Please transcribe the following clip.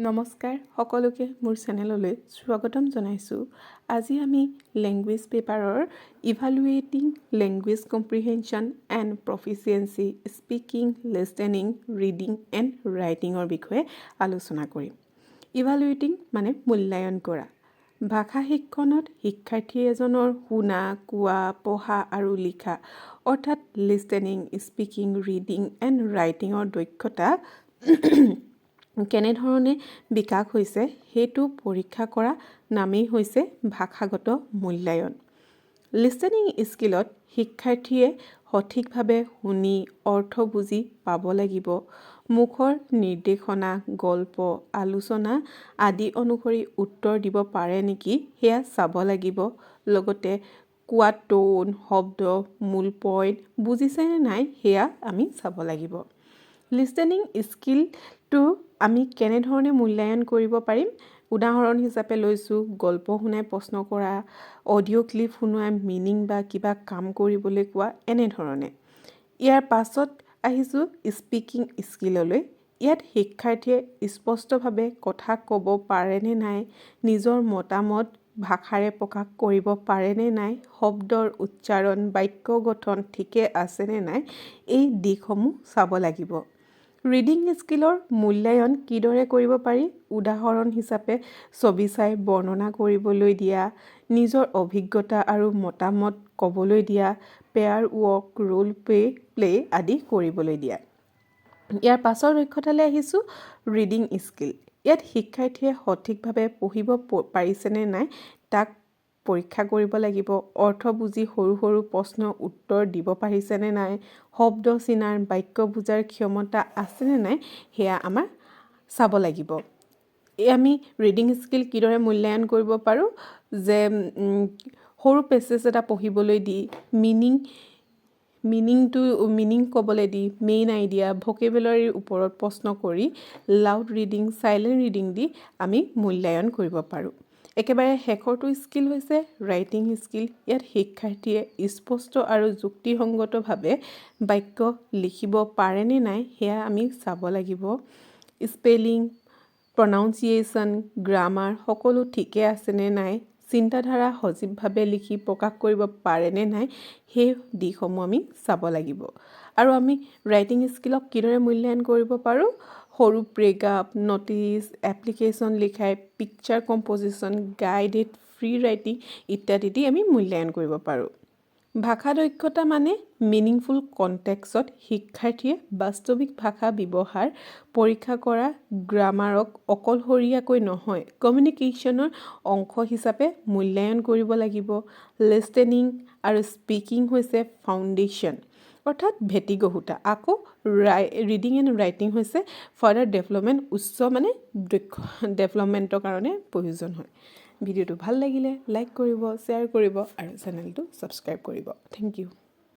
নমস্কাৰ সকলোকে মোৰ চেনেললৈ স্বাগতম জনাইছোঁ। আজি আমি লেংগুৱেজ পেপাৰৰ evaluating language comprehension and proficiency speaking, listening, reading and ৰাইটিঙৰ বিষয়ে আলোচনা কৰিম। ইভালুৱেটিং মানে মূল্যায়ন কৰা। ভাষা শিক্ষণত শিক্ষাৰ্থী এজনৰ শুনা, কোৱা, পঢ়া আৰু লিখা অৰ্থাৎ লিষ্টেনিং, স্পিকিং, ৰিডিং এণ্ড ৰাইটিঙৰ দক্ষতা কেনেধৰণে বিকাশ হৈছে সেইটো পৰীক্ষা কৰা নামেই হৈছে ভাষাগত মূল্যায়ন। লিষ্টেনিং স্কিলত শিক্ষাৰ্থীয়ে সঠিকভাৱে শুনি অৰ্থ বুজি পাব লাগিব। মুখৰ নিৰ্দেশনা, গল্প, আলোচনা আদি অনুসৰি উত্তৰ দিব পাৰে নেকি সেয়া চাব লাগিব। লগতে কোৱা টোন, শব্দ, মূল পইণ্ট বুজিছেনে নাই সেয়া আমি চাব লাগিব। লিষ্টেনিং স্কিলটো আমি কেনেধৰণে মূল্যায়ন কৰিব পাৰিম? উদাহৰণ হিচাপে লৈছোঁ গল্প শুনাই প্ৰশ্ন কৰা, অডিঅ' ক্লিপ শুনোৱাই মিনিং বা কিবা কাম কৰিবলৈ কোৱা, এনেধৰণে। ইয়াৰ পাছত আহিছোঁ স্পিকিং স্কিললৈ। ইয়াত শিক্ষাৰ্থীয়ে স্পষ্টভাৱে কথা ক'ব পাৰেনে নাই, নিজৰ মতামত ভাষাৰে প্ৰকাশ কৰিব পাৰেনে নাই, শব্দৰ উচ্চাৰণ, বাক্য গঠন ঠিকে আছেনে নাই, এই দিশসমূহ চাব লাগিব। ৰিডিং স্কিলৰ মূল্যায়ন কিদৰে কৰিব পাৰি? উদাহৰণ হিচাপে ছবি চাই বৰ্ণনা কৰিবলৈ দিয়া, নিজৰ অভিজ্ঞতা আৰু মতামত ক'বলৈ দিয়া, পেয়াৰ ৱৰ্ক, ৰোল প্লে আদি কৰিবলৈ দিয়া। ইয়াৰ পাছৰ দক্ষতালৈ আহিছোঁ ৰিডিং স্কিল। ইয়াত শিক্ষাৰ্থীয়ে সঠিকভাৱে পঢ়িব পাৰিছেনে নাই তাক পৰীক্ষা কৰিব লাগিব। অৰ্থ বুজি সৰু সৰু প্ৰশ্নৰ উত্তৰ দিব পাৰিছেনে নাই, শব্দ চিনাৰ, বাক্য বুজাৰ ক্ষমতা আছেনে নাই সেয়া আমাৰ চাব লাগিব। আমি ৰিডিং স্কিল কিদৰে মূল্যায়ন কৰিব পাৰোঁ যে সৰু পেছেজ এটা পঢ়িবলৈ দি মিনিং ক'বলৈ দি, মেইন আইডিয়া, ভকেবুলাৰীৰ ওপৰত প্ৰশ্ন কৰি লাউড ৰিডিং, চাইলেণ্ট ৰিডিং দি আমি মূল্যায়ন কৰিব পাৰোঁ। একেবাৰে শেষৰটো স্কিল হৈছে ৰাইটিং স্কিল। ইয়াত শিক্ষাৰ্থীয়ে স্পষ্ট আৰু যুক্তিসংগতভাৱে বাক্য লিখিব পাৰেনে নাই সেয়া আমি চাব লাগিব। স্পেলিং, প্ৰনাউন্সিয়েশ্যন, গ্ৰামাৰ সকলো ঠিকে আছেনে নাই, চিন্তাধাৰা সজীৱভাৱে লিখি প্ৰকাশ কৰিব পাৰেনে নাই সেই দিশসমূহ আমি চাব লাগিব। আৰু আমি ৰাইটিং স্কিলক কিদৰে মূল্যায়ন কৰিব পাৰোঁ? সৰু ব্ৰেকআপ, ন'টিচ, এপ্লিকেশ্যন লিখাই, পিকচাৰ কম্প'জিশ্যন, গাইডেড ফ্ৰী ৰাইটিং ইত্যাদি দি আমি মূল্যায়ন কৰিব পাৰোঁ। ভাষা দক্ষতা মানে মিনিংফুল কণ্টেক্সট শিক্ষাৰ্থীয়ে বাস্তৱিক ভাষা ব্যৱহাৰ পৰীক্ষা কৰা, গ্ৰামাৰক অকলশৰীয়াকৈ নহয় কমিউনিকেশ্যনৰ অংশ হিচাপে মূল্যায়ন কৰিব লাগিব। লিষ্টেনিং আৰু স্পিকিং হৈছে ফাউণ্ডেশ্যন অৰ্থাৎ ভেটিগহুটা। আকৌ ৰিডিং এণ্ড ৰাইটিং হৈছে ফাৰ্ডাৰ ডেভেলপমেণ্ট, উচ্চ মানে ডেভেলপমেণ্টৰ কাৰণে প্ৰয়োজন হয়। ভিডিঅ'টো ভাল লাগিলে লাইক কৰিব, শ্বেয়াৰ কৰিব আৰু চেনেলটো ছাবস্ক্ৰাইব কৰিব। Thank U.